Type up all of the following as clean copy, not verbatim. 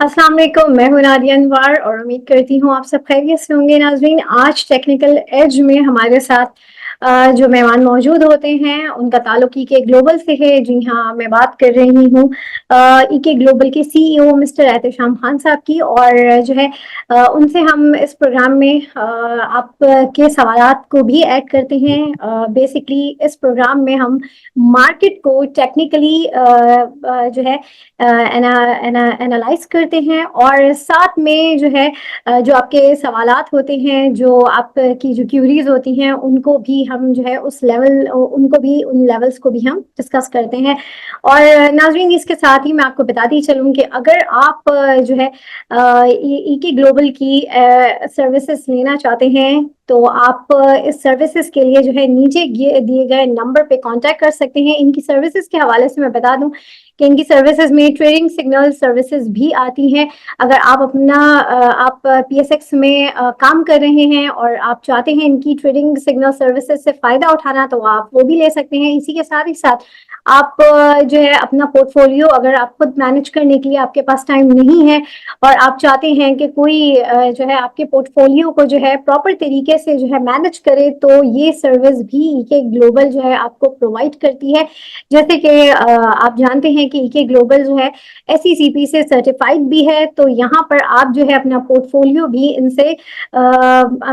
अस्सलाम वालेकुम, मैं हूँ नादिया अनवर और उम्मीद करती हूँ आप सब खैरियत से होंगे। नाज़रीन, आज टेक्निकल एज में हमारे साथ जो मेहमान मौजूद होते हैं उनका ताल्लुक ईके ग्लोबल से है। जी हाँ, मैं बात कर रही हूँ ईके ग्लोबल के सीईओ मिस्टर एहतेशाम खान साहब की। और जो है उनसे हम इस प्रोग्राम में आपके सवालात को भी ऐड करते हैं। बेसिकली इस प्रोग्राम में हम मार्केट को टेक्निकली जो है एनालाइज करते हैं और साथ में जो है जो आपके सवालात होते हैं, जो आपकी जो क्यूरीज होती हैं, उनको भी हम जो है उन लेवल्स को भी हम डिस्कस करते हैं। और नाजरीन, इसके साथ ही मैं आपको बताती चलूँ कि अगर आप जो है ईके ग्लोबल की सर्विसेज लेना चाहते हैं तो आप इस सर्विसेज के लिए जो है नीचे दिए गए नंबर पे कांटेक्ट कर सकते हैं। इनकी सर्विसेज के हवाले से मैं बता दूं कि इनकी सर्विसेज में ट्रेडिंग सिग्नल सर्विसेज भी आती हैं। अगर आप पीएसएक्स में काम कर रहे हैं और आप चाहते हैं इनकी ट्रेडिंग सिग्नल सर्विसेज से फायदा उठाना, तो आप वो भी ले सकते हैं। इसी के साथ ही साथ आप जो है अपना पोर्टफोलियो अगर आप खुद मैनेज करने के लिए आपके पास टाइम नहीं है और आप चाहते हैं कि कोई जो है आपके पोर्टफोलियो को जो है प्रॉपर तरीके से जो है मैनेज करे, तो ये सर्विस भी ईके ग्लोबल जो है आपको प्रोवाइड करती है। जैसे कि आप जानते हैं कि ईके ग्लोबल जो है एसईसीपी से सर्टिफाइड भी है, तो यहाँ पर आप जो है अपना पोर्टफोलियो भी इनसे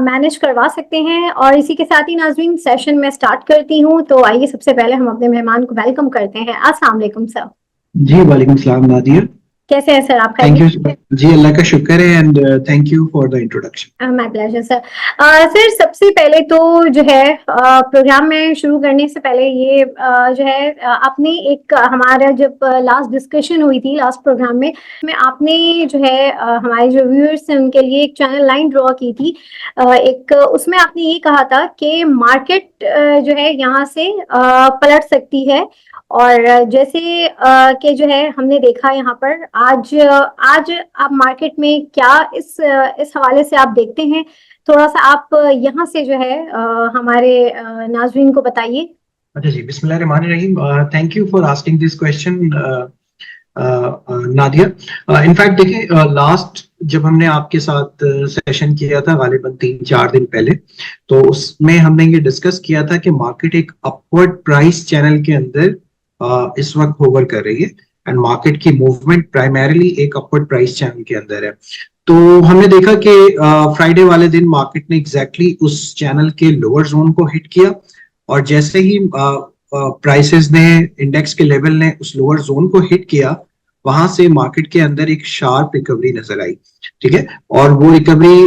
मैनेज करवा सकते हैं। और इसी के साथ ही नाज़रीन, सेशन में स्टार्ट करती हूँ, तो आइए सबसे पहले हम अपने मेहमान को वेलकम करते हैं। अस्सलाम वालेकुम सर। जी वालेकुम सलाम नादिया। कैसे हैं सर आप? Thank you. जी अल्लाह का शुक्र है and thank you for the introduction. My pleasure sir. Sir, सबसे पहले तो जो है प्रोग्राम में शुरू करने से पहले ये जो है आपने एक हमारा जब लास्ट डिस्कशन हुई थी लास्ट प्रोग्राम में आपने जो है हमारे जो व्यूअर्स हैं उनके लिए एक चैनल लाइन ड्रॉ की थी। एक उसमें आपने ये कहा था कि मार्केट जो है यहाँ से पलट सकती है। और जैसे कि जो है हमने देखा यहाँ पर आज आप मार्केट में क्या इस हवाले से आप देखते हैं, थोड़ा सा आप यहाँ से जो है हमारे नाज़रीन को बताइए। अच्छा जी, बिस्मिल्लाहिर्रहमानिर्रहीम। Thank you for asking this question Nadia. In fact देखिए, लास्ट जब हमने आपके साथ सेशन किया था गालिबन 3-4 दिन पहले, तो उसमें हमने ये डिस्कस किया था कि मार्केट एक अपवर्ड प्राइस चैनल के अंदर इस वक्त होवर कर रही है एंड मार्केट की मूवमेंट प्राइमरीली एक अपवर्ड प्राइस चैनल के अंदर है। तो हमने देखा कि फ्राइडे वाले दिन मार्केट ने एग्जैक्टली उस चैनल के लोअर जोन को हिट किया और जैसे ही प्राइसेस ने, इंडेक्स के लेवल ने उस लोअर जोन को हिट किया, वहां से मार्केट के अंदर एक शार्प रिकवरी नजर आई। ठीक है, और वो रिकवरी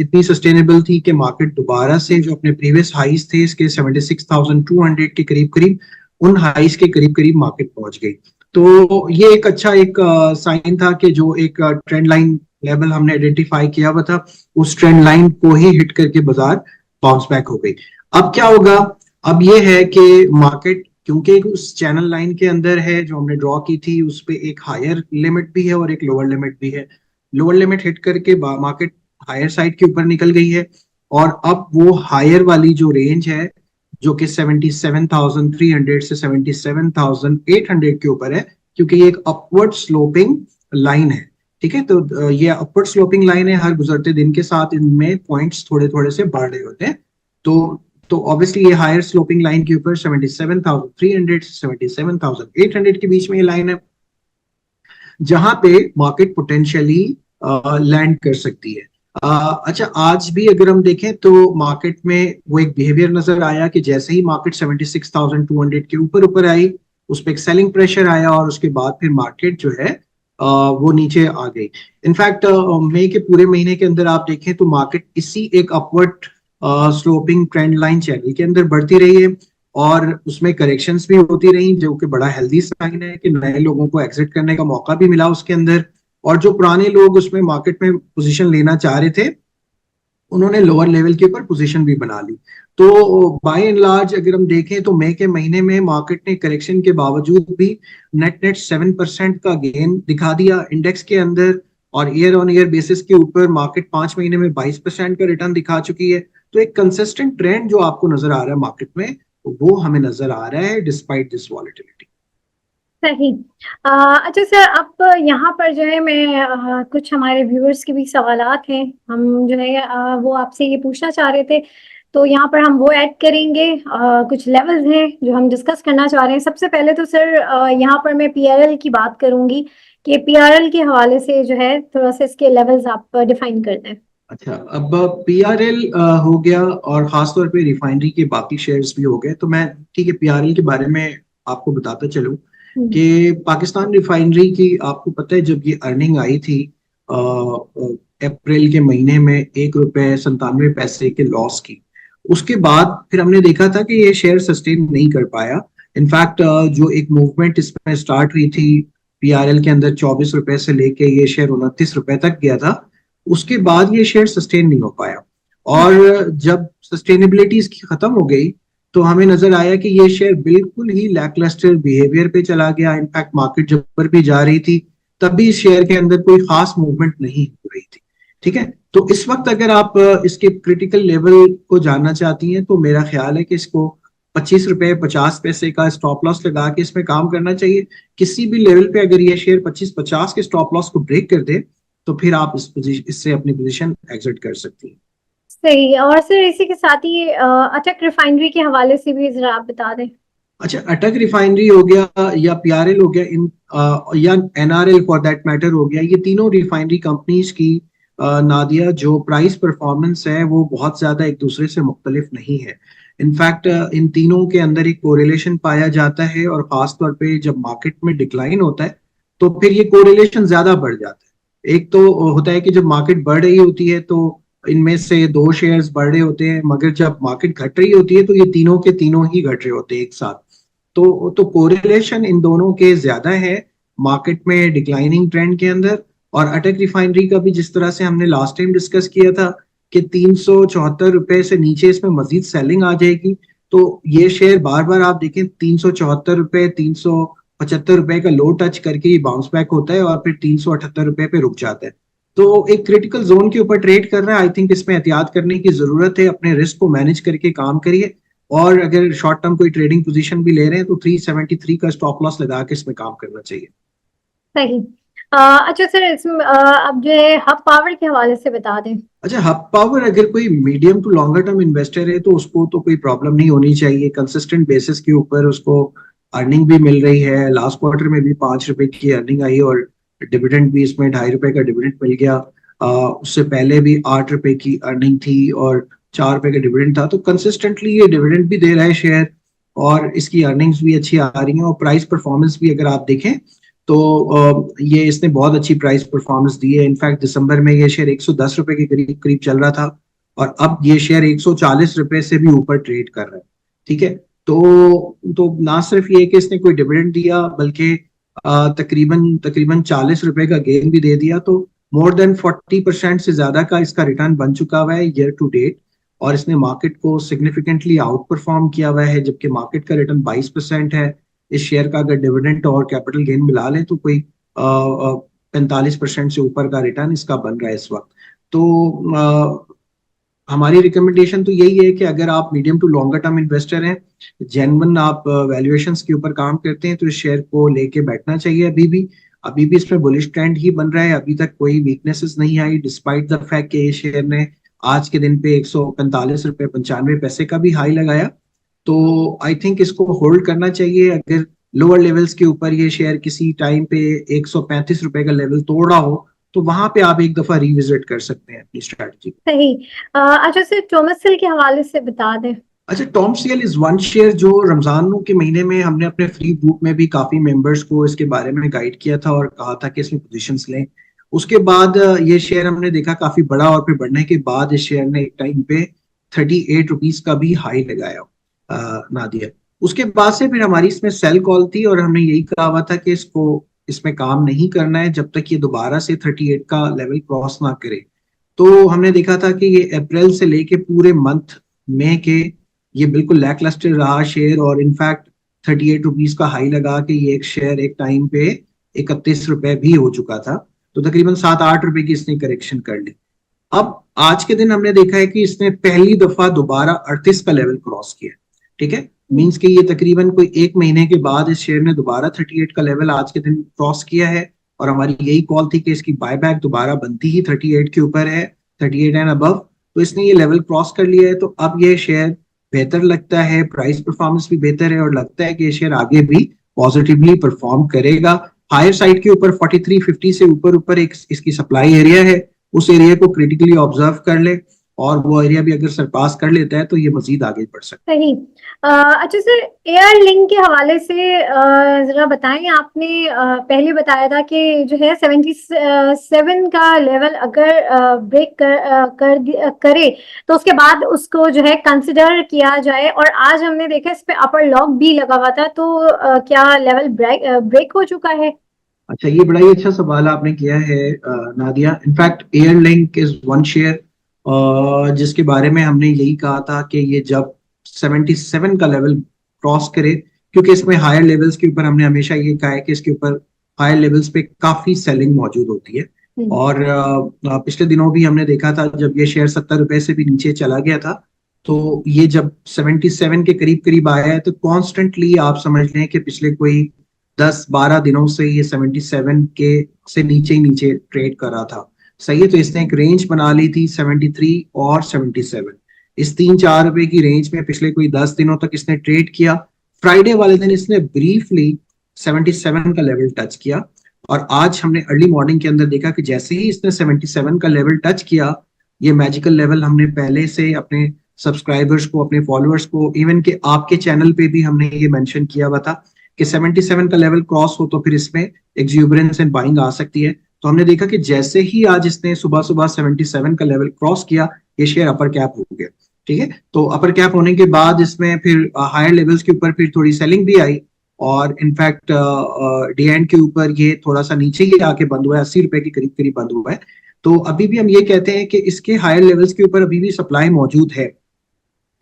इतनी सस्टेनेबल थी कि मार्केट दोबारा से जो अपने प्रीवियस हाइस थे इसके 76,200 के करीब करीब, उन हाइस के करीब करीब मार्केट पहुंच गई। तो ये एक अच्छा एक साइन था कि जो एक ट्रेंड लाइन लेवल हमने आइडेंटिफाई किया हुआ था, उस ट्रेंड लाइन को ही हिट करके बाजार बाउंस बैक हो गई। अब क्या होगा? अब ये है कि मार्केट क्योंकि उस चैनल लाइन के अंदर है जो हमने ड्रॉ की थी, उस पे एक हायर लिमिट भी है और एक लोअर लिमिट भी है। लोअर लिमिट हिट करके मार्केट हायर साइड के ऊपर निकल गई है और अब वो हायर वाली जो रेंज है जो कि 77,300 से 77,800 के ऊपर है, क्योंकि ये एक अपवर्ड स्लोपिंग लाइन है। ठीक है, तो ये अपवर्ड स्लोपिंग लाइन है, हर गुजरते दिन के साथ इनमें पॉइंट्स थोड़े थोड़े से बढ़ रहे होते हैं। तो ऑब्वियसली ये हायर स्लोपिंग लाइन के ऊपर 77,300 से 77,800 के बीच में ये लाइन है जहां पे मार्केट पोटेंशियली लैंड कर सकती है। अच्छा, आज भी अगर हम देखें तो मार्केट में वो एक बिहेवियर नजर आया कि जैसे ही मार्केट 76,200 के ऊपर ऊपर आई, उस पर एक सेलिंग प्रेशर आया और उसके बाद फिर मार्केट जो है वो नीचे आ गई। इनफैक्ट मई के पूरे महीने के अंदर आप देखें तो मार्केट इसी एक upward sloping trend line channel के अंदर बढ़ती रही है और उसमें करेक्शंस भी होती रही, जो कि बड़ा हेल्दी साइन है कि नए लोगों को एग्जिट करने का मौका भी मिला उसके अंदर। और जो पुराने लोग उसमें मार्केट में पोजीशन लेना चाह रहे थे, उन्होंने लोअर लेवल के ऊपर पोजीशन भी बना ली। तो बाय एंड लार्ज अगर हम देखें तो मई के महीने में मार्केट ने करेक्शन के बावजूद भी नेट 7% का गेन दिखा दिया इंडेक्स के अंदर, और ईयर ऑन ईयर बेसिस के ऊपर मार्केट 5 महीने में 22% का रिटर्न दिखा चुकी है। तो एक कंसिस्टेंट ट्रेंड जो आपको नजर आ रहा है मार्केट में, वो हमें नजर आ रहा है डिस्पाइट दिस वॉलेटिलिटी। सही। अच्छा सर, अब यहाँ पर जो है मैं कुछ हमारे व्यूअर्स के भी सवालात हैं, हम जो है वो आपसे ये पूछना चाह रहे थे, तो यहाँ पर हम वो ऐड करेंगे। कुछ लेवल्स हैं जो हम डिस्कस करना चाह रहे हैं। सबसे पहले तो सर यहाँ पर मैं पीआरएल की बात करूंगी कि पीआरएल के हवाले से जो है थोड़ा सा इसके लेवल्स आप डिफाइन कर दें। अच्छा, अब पीआरएल हो गया और खासतौर पे रिफाइनरी के बाकी शेयर्स भी हो गए, तो मैं ठीक है पीआरएल के बारे में आपको बताता चलूं हम्म। कि पाकिस्तान रिफाइनरी की आपको पता है जब ये अर्निंग आई थी अप्रैल के महीने में 1 रुपए 97 पैसे के लॉस की, उसके बाद फिर हमने देखा था कि ये शेयर सस्टेन नहीं कर पाया। इनफैक्ट जो एक मूवमेंट इसमें स्टार्ट हुई थी पीआरएल के अंदर 24 रुपए से लेके ये शेयर 29 रुपए तक गया था, उसके बाद ये शेयर सस्टेन नहीं हो पाया। और जब सस्टेनेबिलिटी इसकी खत्म हो गई तो हमें नजर आया कि ये शेयर बिल्कुल ही लैकलस्टर बिहेवियर पे चला गया। इनफैक्ट मार्केट जब पर भी जा रही थी तब भी इस शेयर के अंदर कोई खास मूवमेंट नहीं हो रही थी। ठीक है, तो इस वक्त अगर आप इसके क्रिटिकल लेवल को जानना चाहती हैं तो मेरा ख्याल है कि इसको 25 रुपए 50 पैसे का स्टॉप लॉस लगा के इसमें काम करना चाहिए। किसी भी लेवल पे अगर ये शेयर 25-50 के स्टॉप लॉस को ब्रेक कर दे तो फिर आप इससे अपनी पोजीशन एग्जिट कर सकती हैं। सही। और सर इसी के साथ ही अटक रिफाइनरी के हवाले से भी जरा आप बता दें। अच्छा, अटक रिफाइनरी हो गया या पीआरएल हो गया, या एनआरएल फॉर दैट मैटर हो गया, ये तीनों रिफाइनरी कंपनीज की नादिया जो प्राइस परफॉर्मेंस है वो बहुत ज्यादा एक दूसरे से मुख्तलिफ नहीं है। इनफैक्ट इन तीनों के अंदर एक कोरिलेशन पाया जाता है और खास तौर पे जब मार्केट में डिक्लाइन होता है तो फिर ये कोरिलेशन ज्यादा बढ़ जाता है। एक तो होता है कि जब मार्केट बढ़ रही होती है तो इनमें से दो शेयर्स बढ़ रहे होते हैं, मगर जब मार्केट घट रही होती है तो ये तीनों के तीनों ही घट रहे होते हैं एक साथ। तो कोरिलेशन इन दोनों के ज्यादा है मार्केट में डिक्लाइनिंग ट्रेंड के अंदर। और अटक रिफाइनरी का भी जिस तरह से हमने लास्ट टाइम डिस्कस किया था कि 374 रुपए से नीचे इसमें मजीद सेलिंग आ जाएगी, तो ये शेयर बार बार आप देखें 374 रुपए 375 रुपए का लो टच करके ये बाउंस बैक होता है और फिर 378 रुपए पे रुक जाता है। तो एक क्रिटिकल जोन के ऊपर ट्रेड कर रहा है। आई थिंक इसमें एहतियात करने की जरूरत है, अपने रिस्क को मैनेज करके काम करिए। और अगर शॉर्ट टर्म कोई ट्रेडिंग पोजीशन भी ले रहे हैं तो 373 का स्टॉप लॉस लगा के इसमें काम करना चाहिए। सही। अच्छा सर, इसमें अब जो है हब पावर के हवाले से बता दें। अच्छा, हब पावर अगर कोई medium to longer term investor है तो उसको तो कोई प्रॉब्लम नहीं होनी चाहिए। कंसिस्टेंट बेसिस के ऊपर उसको अर्निंग भी मिल रही है। लास्ट क्वार्टर में भी 5 रुपए की अर्निंग आई और डिविडेंड भी इसमें 2.5 रुपए का डिविडेंड मिल गया। उससे पहले भी 8 रुपए की अर्निंग थी और 4 रुपए का डिविडेंड था। तो कंसिस्टेंटली ये डिविडेंड भी दे रहा है शेयर और इसकी अर्निंग्स भी अच्छी आ रही हैं। और प्राइस परफॉर्मेंस भी अगर आप देखें तो ये इसने बहुत अच्छी प्राइस परफॉर्मेंस दी है। इनफैक्ट दिसंबर में ये शेयर 110 रुपए के करीब करीब चल रहा था और अब ये शेयर 140 रुपए से भी ऊपर ट्रेड कर रहा है। ठीक है, तो ना सिर्फ ये कि इसने कोई डिविडेंड दिया बल्कि तकरीबन तकरीबन 40 रुपए का गेन भी दे दिया। तो मोर देन 40% से ज्यादा का इसका रिटर्न बन चुका हुआ है ईयर टू डेट और इसने मार्केट को सिग्निफिकेंटली आउट परफॉर्म किया हुआ है, जबकि मार्केट का रिटर्न 22% है। इस शेयर का अगर डिविडेंड और कैपिटल गेन मिला लें तो कोई 45% से ऊपर का रिटर्न इसका बन रहा है इस वक्त। तो हमारी रिकमेंडेशन तो यही है कि अगर आप medium to longer term investor हैं, जेन्युइन आप वैल्यूएशंस के ऊपर काम करते हैं, तो इस शेयर को लेके बैठना चाहिए। अभी भी इसमें बुलिश ट्रेंड ही बन रहा है। अभी तक कोई वीकनेसेस नहीं आई डिस्पाइट द फैक्ट कि ये शेयर ने आज के दिन पे 145 रुपए 95 पैसे का भी हाई लगाया। तो आई थिंक इसको होल्ड करना चाहिए। अगर लोअर लेवल्स के ऊपर ये शेयर किसी टाइम पे 135 रुपए का लेवल तोड़ा हो तो वहां पे आप एक दफा रिविजिट कर सकते हैं अपनी स्ट्रैटेजी। सही। अच्छा सर, थॉमस सेल के हवाले से बता दें। अच्छा, Tom CL is one share जो रमजान के महीने में हमने अपने फ्री ग्रुप में भी काफी मेंबर्स को इसके बारे में गाइड किया था और कहा था कि इसमें पोजीशंस लें। उसके बाद ये शेयर हमने देखा काफी बड़ा और फिर बढ़ने के बाद इस शेयर ने एक टाइम पे 38 रुपीज का भी हाई लगाया नादिया। उसके बाद से फिर हमारी इसमें सेल कॉल थी और हमने यही कहा हुआ था कि इसमें काम नहीं करना है जब तक ये दोबारा से 38 का लेवल क्रॉस ना करे। तो हमने देखा था कि ये अप्रैल से लेके पूरे मंथ मई के ये बिल्कुल लैकलस्टर रहा शेयर और इनफैक्ट 38 रुपीज का हाई लगा के ये एक शेयर एक टाइम पे 31 रुपए भी हो चुका था। तो तकरीबन 7-8 रुपए की इसने करेक्शन कर ली। अब आज के दिन हमने देखा है कि इसने पहली दफा दोबारा 38 का लेवल क्रॉस किया। ठीक है, मींस कि ये तकरीबन कोई एक महीने के बाद इस शेयर ने दोबारा 38 का लेवल आज के दिन क्रॉस किया है, और हमारी यही कॉल थी कि इसकी बायबैक दोबारा बनती ही 38 के ऊपर है, 38 एंड अबव। तो इसने ये लेवल क्रॉस कर लिया है, तो अब ये शेयर बेहतर लगता है, प्राइस परफॉर्मेंस भी बेहतर है, और लगता है कि ये शेयर आगे भी पॉजिटिवली परफॉर्म करेगा। हायर साइड के ऊपर 4350 से ऊपर ऊपर एक इसकी सप्लाई एरिया है, उस एरिया को क्रिटिकली ऑब्जर्व कर ले, और वो एरिया भी अगर सरपास कर लेता है तो ये मजीद आगे बढ़ सकता है। सही। अच्छा सर, एयर लिंक के हवाले से जरा बताएं। आपने पहले बताया था कि जो है 77 का लेवल अगर ब्रेक करे तो उसके बाद उसको जो है कंसिडर किया जाए, और आज हमने देखा इस पे अपर लॉक भी लगा हुआ था, तो क्या लेवल ब्रेक हो चुका है? अच्छा, ये बड़ा ही अच्छा सवाल आपने किया है Nadia. In fact air link is one share जिसके बारे में हमने यही कहा था कि ये जब 77 का लेवल क्रॉस करे, क्योंकि इसमें हायर लेवल्स के ऊपर हमने हमेशा ये कहा है कि इसके ऊपर हायर लेवल्स पे काफी सेलिंग मौजूद होती है। और पिछले दिनों भी हमने देखा था जब ये शेयर 70 रुपए से भी नीचे चला गया था, तो ये जब 77 के करीब करीब आया है, तो कॉन्स्टेंटली आप समझ लें कि पिछले कोई 10-12 दिनों से ये 77 के से नीचे ही नीचे ट्रेड कर रहा था। सही है, तो इसने एक रेंज बना ली थी 73 और 77। इस 3-4 रुपए की रेंज में पिछले कोई 10 दिनों तक इसने ट्रेड किया। फ्राइडे वाले दिन इसने ब्रीफली 77 का लेवल टच किया, और आज हमने अर्ली मॉर्निंग के अंदर देखा कि जैसे ही इसने 77 का लेवल टच किया, ये मैजिकल लेवल हमने पहले से अपने सब्सक्राइबर्स को, अपने फॉलोअर्स को, इवन के आपके चैनल पे भी हमने ये मेंशन किया हुआ था कि 77 का लेवल क्रॉस हो तो फिर इसमें एक्सूबरेंस एंड बाइंग आ सकती है। तो हमने देखा कि जैसे ही आज इसने सुबह सुबह 77 का लेवल क्रॉस किया, ये शेयर अपर कैप हो गया। ठीक है, तो अपर कैप होने के बाद इसमें फिर हायर लेवल्स के ऊपर फिर थोड़ी सेलिंग भी आई, और इनफैक्ट डी एंड के ऊपर ये थोड़ा सा नीचे ही आके बंद हुआ है, 80 रुपए के करीब करीब बंद हुआ है। तो अभी भी हम ये कहते हैं कि इसके हायर लेवल्स के ऊपर अभी भी सप्लाई मौजूद है।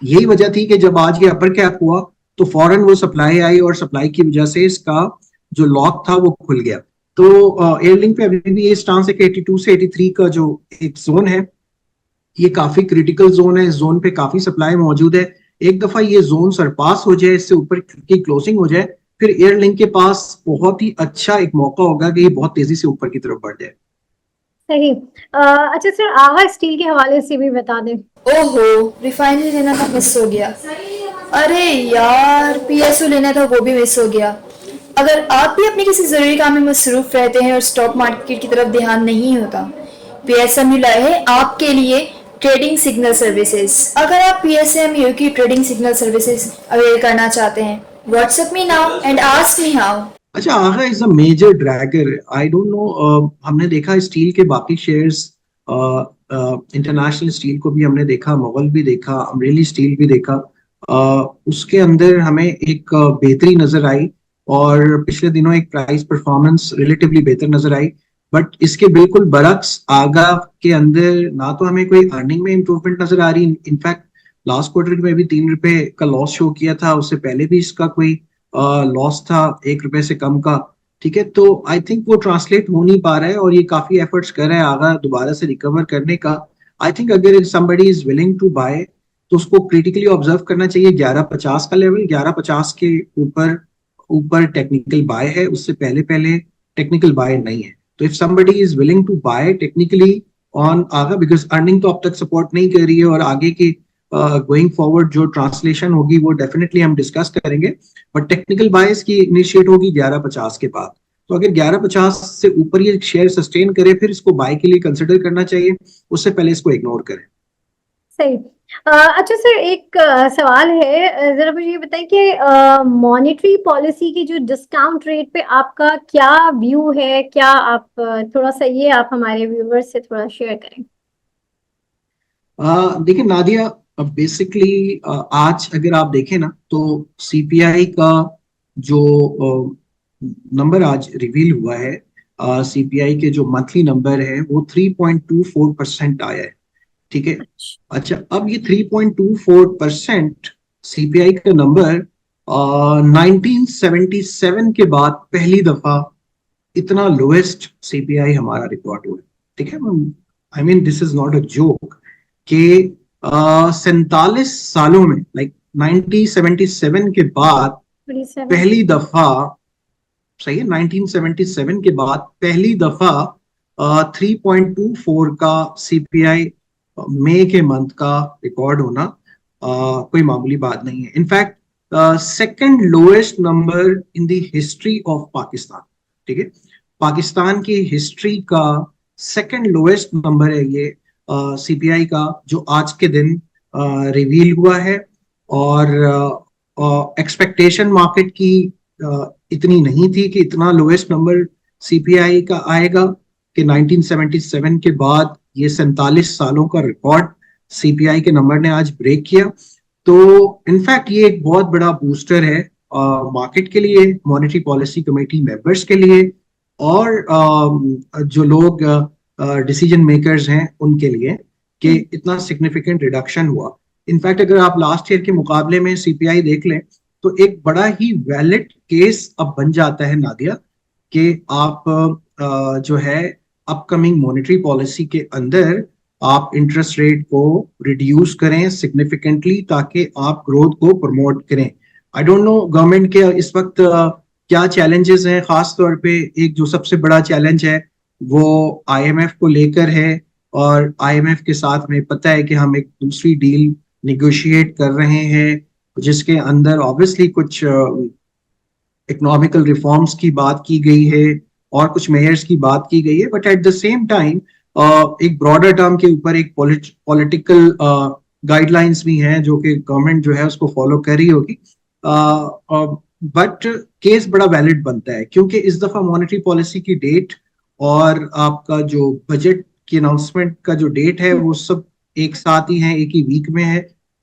यही वजह थी कि जब आज ये अपर कैप हुआ तो फौरन वो सप्लाई आई, और सप्लाई की वजह से इसका जो लॉक था वो खुल गया। तो एयरलिंक पे अभी भी ये स्टांस है कि 82 से 83 का जो एक जोन है, ये काफी क्रिटिकल जोन है। इस जोन पे काफी सप्लाई मौजूद है। एक दफा ये जोन सरपास हो जाए, इससे ऊपर की क्लोजिंग हो जाए, फिर एयरलिंक के पास बहुत ही अच्छा एक मौका होगा कि ये बहुत तेजी से ऊपर की तरफ बढ़ जाए। सही। अच्छा सर, आगा स्टील के हवाले से भी बता दें। ओहो, रिफाइनरी लेना था, मिस हो गया। अरे यार, पीएसओ लेना था, वो भी मिस हो गया। अगर आप भी अपने किसी जरूरी काम में मसरूफ रहते हैं और स्टॉक मार्केट की तरफ ध्यान नहीं होता, पीएसएमयू लाए है आपके लिए ट्रेडिंग सिग्नल सर्विसेज। अगर आप पीएसएमयू की ट्रेडिंग सिग्नल सर्विसेज अवेल करना चाहते हैं, WhatsApp me now and ask me how. अच्छा, आगा is a major dragger. I don't know, हमने देखा स्टील के बाकी शेयर्स, इंटरनेशनल स्टील को भी हमने देखा, मोगल भी देखा, अमरेली स्टील भी देखा, उसके अंदर हमें एक बेहतरी नजर आई, और पिछले दिनों एक प्राइस परफॉर्मेंस रिलेटिवली बेहतर नजर आई। बट इसके बिल्कुल बरक्स आगा के अंदर ना तो हमें कोई अर्निंग में इंप्रूवमेंट नजर आ रही। इनफैक्ट लास्ट क्वार्टर में भी 3 रुपए का लॉस शो किया था, उससे पहले भी इसका कोई लॉस था 1 रुपए से कम का। ठीक है, तो आई थिंक वो ट्रांसलेट हो नहीं पा रहा है, और ये काफी एफर्ट्स कर रहा है आगा दोबारा से रिकवर करने का। आई थिंक अगर somebody is willing to buy तो उसको क्रिटिकली ऑब्जर्व करना चाहिए 1150 का लेवल। 1150 के ऊपर ऊपर टेक्निकल बाय है, उससे पहले पहले टेक्निकल बाय नहीं है। तो if somebody is willing to buy technically on आगा, बिकॉज अर्निंग तो अब तक सपोर्ट नहीं कर रही है, और आगे की गोइंग फॉरवर्ड जो ट्रांसलेशन होगी वो डेफिनेटली हम डिस्कस करेंगे, बट टेक्निकल बायस की इनिशिएट होगी 1150 के बाद। तो अगर 1150 से ऊपर ये शेयर सस्टेन करे, फिर इसको बाय के लिए कंसिडर करना चाहिए, उससे पहले इसको इग्नोर करें। सही। अच्छा सर, एक सवाल है, जरा मुझे ये बताएं कि मॉनेटरी पॉलिसी की जो डिस्काउंट रेट पे आपका क्या व्यू है? क्या आप थोड़ा सा ये आप हमारे व्यूवर्स से थोड़ा शेयर करें। देखिए नादिया, बेसिकली आज अगर आप देखें ना, तो सीपीआई का जो नंबर आज रिवील हुआ है, सीपीआई के जो मंथली नंबर है वो 3.24% आया है। ठीक है, अच्छा, अब ये 3.24% सीपीआई का नंबर 1977 के बाद पहली दफा इतना लोएस्ट सीपीआई हमारा रिकॉर्ड हुआ है। ठीक है, I mean this is not a joke कि 47 सालों में, लाइक 1977 के बाद 37 पहली दफा, सही है, 1977 के बाद पहली दफा 3.24 का सीपीआई मई के मंथ का रिकॉर्ड होना कोई मामूली बात नहीं है। In fact second lowest number in the history of Pakistan, ठीक है, पाकिस्तान की हिस्ट्री का सेकंड लोएस्ट नंबर है ये सीपीआई का, जो आज के दिन रिवील हुआ है। और एक्सपेक्टेशन मार्केट की इतनी नहीं थी कि इतना लोएस्ट नंबर सीपीआई का आएगा, कि 1977 के बाद ये 47 सालों का रिकॉर्ड सीपीआई के नंबर ने आज ब्रेक किया। तो इनफैक्ट ये एक बहुत बड़ा बूस्टर है मार्केट के लिए, मॉनेटरी पॉलिसी कमेटी मेंबर्स के लिए, और जो लोग डिसीजन मेकर्स हैं उनके लिए, कि इतना सिग्निफिकेंट रिडक्शन हुआ। इनफैक्ट अगर आप लास्ट ईयर के मुकाबले में सीपीआई देख लें तो एक बड़ा ही वैलिड केस अब बन जाता है नादिया, कि आप जो है अपकमिंग मॉनेटरी पॉलिसी के अंदर आप इंटरेस्ट रेट को रिड्यूस करें सिग्निफिकेंटली, ताकि आप ग्रोथ को प्रमोट करें। आई डोंट नो गवर्नमेंट के इस वक्त क्या चैलेंजेस हैं। खास तौर पे एक जो सबसे बड़ा चैलेंज है वो आईएमएफ को लेकर है, और आईएमएफ के साथ में पता है कि हम एक दूसरी डील निगोशिएट कर रहे हैं, जिसके अंदर ऑब्वियसली कुछ इकोनॉमिकल रिफॉर्म्स की बात की गई है और कुछ मेयर्स की बात की गई है, but at the same time एक ब्रॉडर टर्म के ऊपर एक पॉलिटिकल गाइडलाइंस भी हैं जो कि गवर्नमेंट जो है उसको फॉलो कर रही होगी। बट केस बड़ा वैलिड बनता है, क्योंकि इस दफा मॉनेटरी पॉलिसी की डेट और आपका जो बजट की अनाउंसमेंट का जो डेट है वो सब एक साथ ही है, एक ही वीक में है।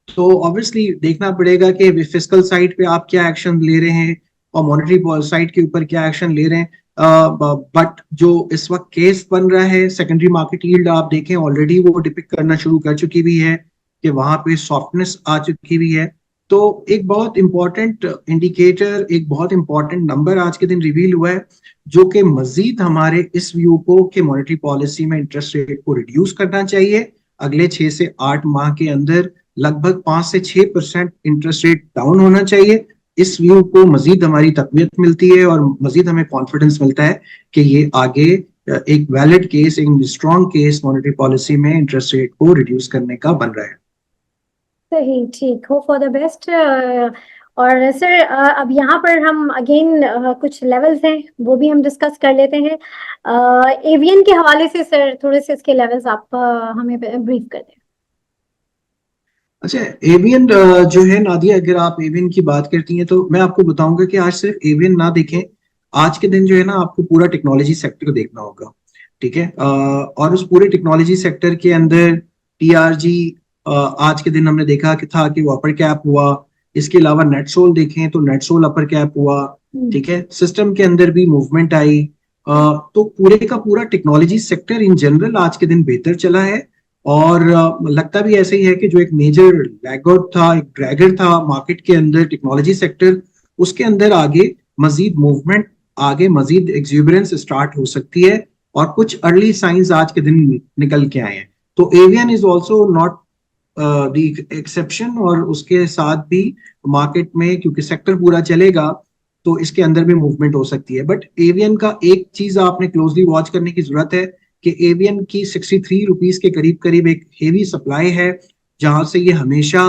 तो ऑब्वियसली देखना पड़ेगा कि फिस्कल साइड पे आप क्या एक्शन ले रहे हैं और मॉनेटरी साइड के ऊपर क्या एक्शन ले रहे हैं। बट जो इस वक्त केस बन रहा है, सेकेंडरी मार्केट यील्ड आप देखें ऑलरेडी वो डिपिक्ट करना शुरू कर चुकी भी है कि वहां पे सॉफ्टनेस आ चुकी भी है। तो एक बहुत इंपॉर्टेंट इंडिकेटर, एक बहुत इंपॉर्टेंट नंबर आज के दिन रिवील हुआ है, जो कि मजीद हमारे इस व्यू को कि मॉनेटरी पॉलिसी में इंटरेस्ट रेट को रिड्यूस करना चाहिए। अगले 6 से 8 माह के अंदर लगभग 5 से 6% इंटरेस्ट रेट डाउन होना चाहिए। इस व्यू को मजीद हमारी तकवीत मिलती है और मजीद हमें कॉन्फिडेंस मिलता है कि ये आगे एक वैलिड केस, एक स्ट्रॉन्ग केस मॉनेटरी पॉलिसी में इंटरेस्ट रेट को रिड्यूस करने का बन रहा है। सही, ठीक, होप फॉर द बेस्ट। और सर अब यहाँ पर हम अगेन कुछ लेवल्स हैं वो भी हम डिस्कस कर लेते हैं। एवियन के हवाले से सर थोड़े से इसके लेवल्स आप हमें ब्रीफ कर दें। अच्छा, एवियन जो है नादिया, अगर आप एवियन की बात करती हैं तो मैं आपको बताऊंगा कि आज सिर्फ एवियन ना देखें, आज के दिन जो है ना आपको पूरा टेक्नोलॉजी सेक्टर को देखना होगा, ठीक है। और उस पूरे टेक्नोलॉजी सेक्टर के अंदर टीआरजी आज के दिन हमने देखा कि था कि वो अपर कैप हुआ। इसके अलावा नेटसोल देखें तो नेटसोल अपर कैप हुआ, ठीक है। सिस्टम के अंदर भी मूवमेंट आई। तो पूरे का पूरा टेक्नोलॉजी सेक्टर इन जनरल आज के दिन बेहतर चला है। और लगता भी ऐसे ही है कि जो एक मेजर लैगआउट था, एक ड्रैगर था मार्केट के अंदर टेक्नोलॉजी सेक्टर, उसके अंदर आगे मजीद मूवमेंट, आगे मजीद एक्सुबरेंस स्टार्ट हो सकती है और कुछ अर्ली साइंस आज के दिन निकल के आए हैं। तो avian is also not the exception, और उसके साथ भी मार्केट में क्योंकि सेक्टर पूरा चलेगा तो इसके अंदर भी मूवमेंट हो सकती है। बट एवियन का एक चीज आपने क्लोजली वॉच करने की जरूरत है कि एवियन की 63 रुपीस के करीब करीब एक हेवी सप्लाई है, जहां से ये हमेशा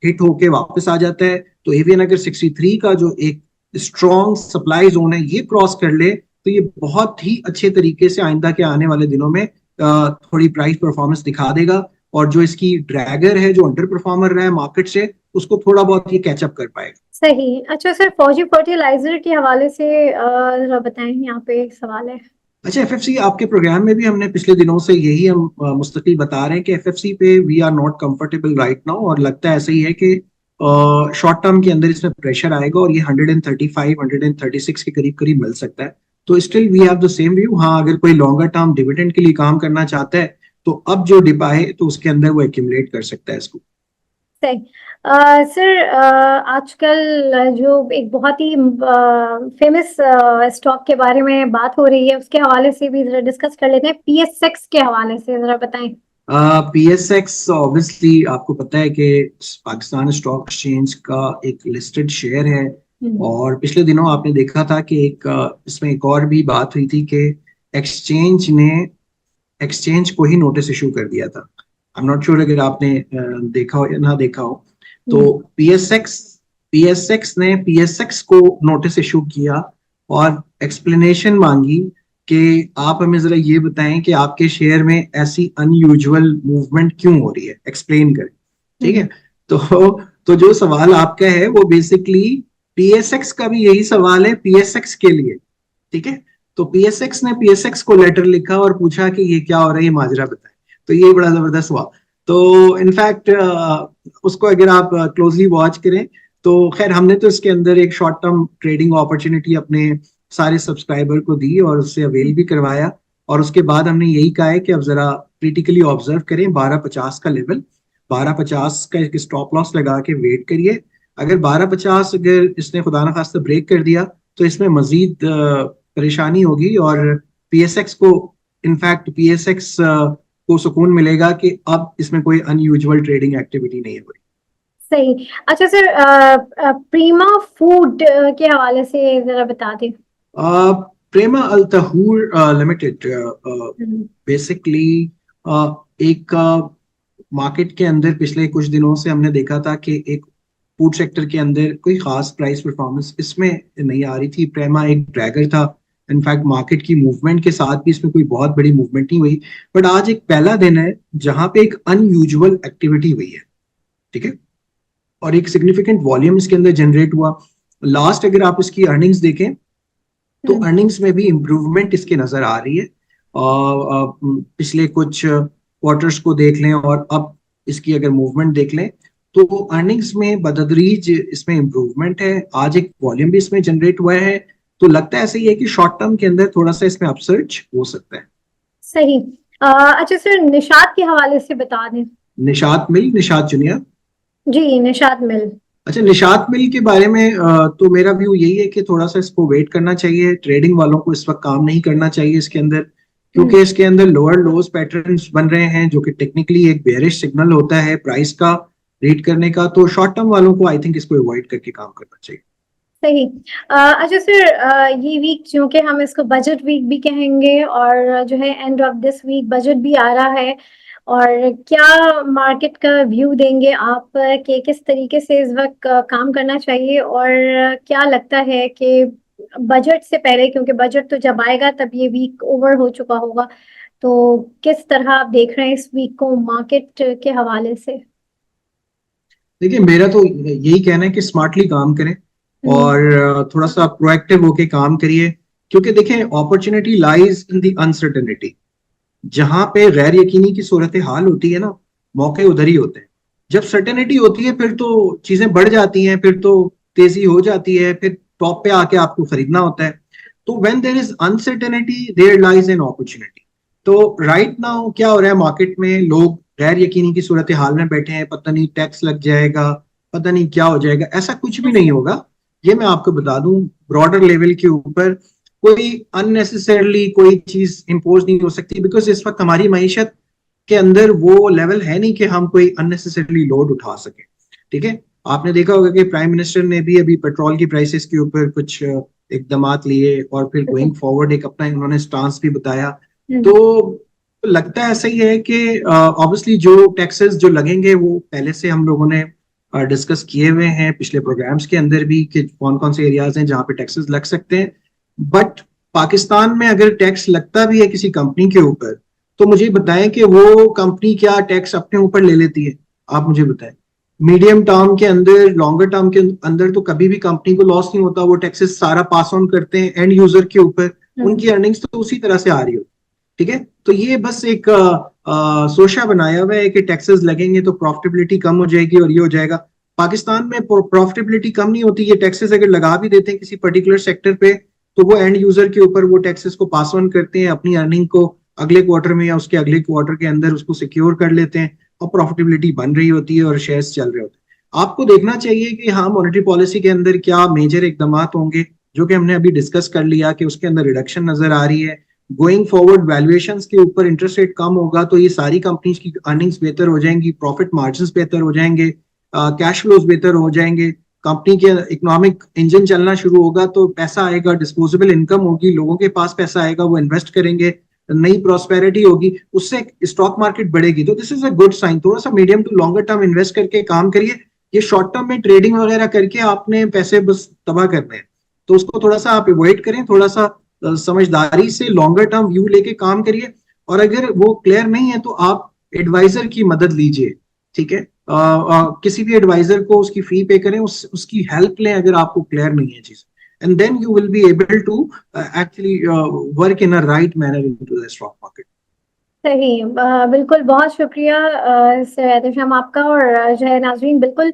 हिट होके वापस आ जाता है। तो एवियन अगर 63 का जो एक स्ट्रॉन्ग सप्लाई जोन है ये क्रॉस कर ले तो ये बहुत ही अच्छे तरीके से आइंदा के आने वाले दिनों में थोड़ी प्राइस परफॉर्मेंस दिखा देगा, और जो इसकी ड्रैगर है, जो अंडर परफॉर्मर रहा है मार्केट से, उसको थोड़ा बहुत ये कैचअप कर पाएगा। सही। अच्छा सर, फौजी फर्टिलाइजर के हवाले से जरा बताएं, यहाँ पे एक सवाल है। अच्छा, एफएफसी आपके प्रोग्राम में भी हमने पिछले दिनों से यही हम मुस्तकिल बता रहे हैं कि एफएफसी पे we are not comfortable right now, और लगता है ऐसा ही है कि शॉर्ट टर्म के अंदर इसमें प्रेशर आएगा और ये 135 136 के करीब करीब मिल सकता है। तो still we have the same view. हाँ, अगर कोई लॉन्गर टर्म डिविडेंड के लिए काम करना चाहता है तो अब जो डिप आए तो उसके अंदर वो एक्यूमुलेट कर सकता है इसको। सही। सर आजकल जो एक बहुत ही फेमस स्टॉक के बारे में बात हो रही है उसके हवाले से भी जरा डिस्कस कर लेते हैं। पीएसएक्स के हवाले से जरा बताएं। PSX ऑब्वियसली आपको पता है कि पाकिस्तान स्टॉक एक्सचेंज का एक लिस्टेड शेयर है, और पिछले दिनों आपने देखा था कि इसमें एक और भी बात हुई थी कि एक्सचेंज ने एक्सचेंज को ही नोटिस इशू कर दिया था। आई एम नॉट श्योर अगर आपने देखा हो या ना देखा हो। तो पीएसएक्स ने पीएसएक्स को नोटिस इशू किया और एक्सप्लेनेशन मांगी कि आप हमें जरा ये बताएं कि आपके शेयर में ऐसी अनयूजुअल मूवमेंट क्यों हो रही है, एक्सप्लेन करें। ठीक है, तो जो सवाल आपका है वो बेसिकली पीएसएक्स का भी यही सवाल है पीएसएक्स के लिए। ठीक है, तो पीएसएक्स ने पीएसएक्स को लेटर लिखा और पूछा कि ये क्या हो रहा है, ये माजरा बताएं। तो ये बड़ा जबरदस्त हुआ। तो इनफैक्ट उसको अगर आप क्लोजली वॉच करें तो खैर हमने तो इसके अंदर एक शॉर्ट टर्म ट्रेडिंग अपॉर्चुनिटी अपने सारे सब्सक्राइबर को दी और उससे अवेल भी करवाया, और उसके बाद हमने यही कहा है कि अब जरा क्रिटिकली ऑब्जर्व करें 1250 का लेवल, 1250 का एक स्टॉप लॉस लगा के वेट करिए। अगर 1250 अगर इसने खुदा न खास्ता ब्रेक कर दिया तो इसमें मजीद परेशानी होगी, और पीएसएक्स को इनफैक्ट पीएसएक्स को सुकून मिलेगा कि अब इसमें कोई अनयूजुअल ट्रेडिंग एक्टिविटी नहीं हो रही। सही। अच्छा सर, प्रीमा फूड के हवाले से जरा बता दें। प्रेमा अल तहूर लिमिटेड बेसिकली एक मार्केट के अंदर पिछले कुछ दिनों से हमने देखा था कि एक फूड सेक्टर के अंदर कोई खास प्राइस परफॉर्मेंस इसमें नहीं आ रही थी। प्रेमा एक ड्रैगर था, इनफैक्ट मार्केट की मूवमेंट के साथ भी इसमें कोई बहुत बड़ी मूवमेंट नहीं हुई, बट आज एक पहला दिन है जहां पे एक अनयूजुअल एक्टिविटी हुई है। ठीक है, और एक सिग्निफिकेंट वॉल्यूम इसके अंदर जनरेट हुआ। लास्ट अगर आप इसकी अर्निंग्स देखें तो अर्निंग्स में भी इंप्रूवमेंट इसके नजर आ रही है। पिछले कुछ क्वार्टर्स को देख लें और अब इसकी अगर मूवमेंट देख लें तो अर्निंग्स में बतदरीज इसमें इंप्रूवमेंट है। आज एक वॉल्यूम भी इसमें जनरेट हुआ है, तो लगता है ऐसे ही है कि शॉर्ट टर्म के अंदर थोड़ा सा इसमें अपसर्ज हो सकता है। सही। अच्छा सर, निशात के हवाले से बता दें। निशात मिल, निशात जूनियर। जी, निशात मिल। अच्छा, निशात मिल के बारे में तो मेरा व्यू यही है कि थोड़ा सा इसको वेट करना चाहिए। ट्रेडिंग वालों को इस वक्त काम नहीं करना चाहिए इसके अंदर, क्योंकि इसके अंदर लोअर लोज पैटर्न्स बन रहे हैं जो कि टेक्निकली एक बेयरिश सिग्नल होता है प्राइस का रीड करने का। तो शॉर्ट टर्म वालों को आई थिंक इसको अवॉइड करके काम करना चाहिए। सही। अच्छा सर, ये वीक जो कि हम इसको बजट वीक भी कहेंगे और जो है end of this week budget भी आ रहा है, और क्या मार्केट का व्यू देंगे आप कि किस तरीके से इस वक्त काम करना चाहिए, और क्या लगता है कि बजट से पहले, क्योंकि बजट तो जब आएगा तब ये वीक ओवर हो चुका होगा, तो किस तरह आप देख रहे हैं इस वीक को मार्केट के हवाले से? देखिए, मेरा तो यही कहना है कि स्मार्टली काम करें और थोड़ा सा प्रोएक्टिव होके काम करिए, क्योंकि देखें opportunity lies in the uncertainty. जहां पे गैर यकीनी की सूरत हाल होती है ना, मौके उधर ही होते हैं। जब सर्टेनिटी होती है फिर तो चीजें बढ़ जाती हैं, फिर तो तेजी हो जाती है, फिर टॉप पे आके आपको खरीदना होता है। तो when there is uncertainty there lies an opportunity. तो राइट नाउ क्या हो रहा है मार्केट में, लोग गैर यकीनी की सूरत हाल में बैठे हैं, पता नहीं टैक्स लग जाएगा, पता नहीं क्या हो जाएगा। ऐसा कुछ भी नहीं होगा, ये मैं आपको बता दूं। ब्रॉडर लेवल के ऊपर कोई अननेसेसरली कोई चीज इंपोज नहीं हो सकती, बिकॉज इस वक्त हमारी मईशत के अंदर वो लेवल है नहीं कि हम कोई अननेसेसरली लोड उठा सके। ठीक है, आपने देखा होगा कि प्राइम मिनिस्टर ने भी अभी पेट्रोल की प्राइसेस के ऊपर कुछ इकदामात लिए और फिर गोइंग फॉरवर्ड एक अपना इन्होंने स्टांस भी बताया। तो लगता है ऐसा ही है कि ऑब्वियसली जो टैक्सेस जो लगेंगे वो पहले से हम लोगों ने डिस्कस किए हुए हैं पिछले प्रोग्राम्स के अंदर भी कि कौन कौन से एरियाज हैं जहां पे टैक्सेस लग सकते हैं। बट पाकिस्तान में अगर टैक्स लगता भी है किसी कंपनी के ऊपर, तो मुझे बताएं कि वो कंपनी क्या टैक्स अपने ऊपर ले लेती है, आप मुझे बताएं। मीडियम टर्म के अंदर, लॉन्गर टर्म के अंदर तो कभी भी कंपनी को लॉस नहीं होता, वो टैक्सेस सारा पास ऑन करते हैं एंड यूजर के ऊपर, उनकी अर्निंग्स तो उसी तरह से आ रही होती। ठीक है, तो ये बस एक सोशा बनाया हुआ है कि टैक्सेस लगेंगे तो प्रॉफिटेबिलिटी कम हो जाएगी और ये हो जाएगा। पाकिस्तान में प्रॉफिटेबिलिटी कम नहीं होती। ये टैक्सेस अगर लगा भी देते हैं किसी पर्टिकुलर सेक्टर पे, तो वो एंड यूजर के ऊपर वो टैक्सेस को पास ऑन करते हैं, अपनी अर्निंग को अगले क्वार्टर में या उसके अगले क्वार्टर के अंदर उसको सिक्योर कर लेते हैं और प्रॉफिटेबिलिटी बन रही होती है और शेयर्स चल रहे होते हैं। आपको देखना चाहिए कि हाँ, मॉनेटरी पॉलिसी के अंदर क्या मेजर इकदाम होंगे, जो कि हमने अभी डिस्कस कर लिया कि उसके अंदर रिडक्शन नजर आ रही है। गोइंग फॉरवर्ड वैल्यूएशंस के ऊपर इंटरेस्ट रेट कम होगा तो ये सारी कंपनीज की अर्निंग्स बेहतर हो जाएंगी, प्रॉफिट मार्जिन्स बेहतर हो जाएंगे, कैश फ्लोज बेहतर हो जाएंगे, कंपनी के इकोनॉमिक इंजन चलना शुरू होगा तो पैसा आएगा, डिस्पोजेबल इनकम होगी, लोगों के पास पैसा आएगा, वो इन्वेस्ट करेंगे, नई प्रॉस्पेरिटी होगी, उससे स्टॉक मार्केट बढ़ेगी। तो this is a good sign. थोड़ा सा medium to longer term invest करके काम करिए। ये शॉर्ट टर्म में ट्रेडिंग वगैरह करके आपने पैसे बस तबाह करने हैं, तो उसको थोड़ा सा आप अवॉइड करें, थोड़ा सा समझदारी से लॉन्गर टर्म व्यू लेके काम करिए। और अगर वो क्लियर नहीं है तो आप एडवाइजर की मदद लीजिए, ठीक है। किसी भी एडवाइजर को उसकी फी पे करें, उसकी हेल्प लें अगर आपको क्लियर नहीं है चीज, and then you will be able to actually work in a right manner into the stock market. सही, बिल्कुल, बहुत शुक्रिया सर एहतशाम आपका। और जो है नाज़रीन, बिल्कुल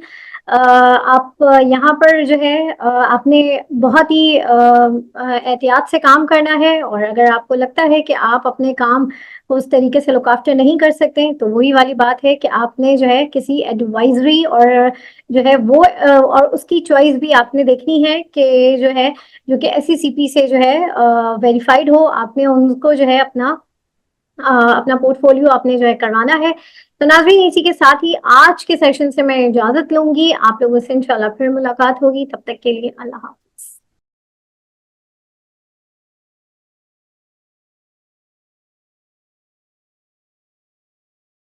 आप यहाँ पर जो है आपने बहुत ही एहतियात से काम करना है। और अगर आपको लगता है कि आप अपने काम को उस तरीके से लुक आफ्टर नहीं कर सकते, तो वही वाली बात है कि आपने जो है किसी एडवाइजरी और जो है वो और उसकी चॉइस भी आपने देखनी है कि जो है जो कि SECP से जो है वेरीफाइड हो। आपने उनको जो है अपना पोर्टफोलियो आपने जो है करवाना है। तो नाज़रीन, इसी के साथ ही आज के सेशन से मैं इजाजत लूंगी। आप लोगों से इंशाल्लाह फिर मुलाकात होगी। तब तक के लिए अल्लाह हाफ़िज़।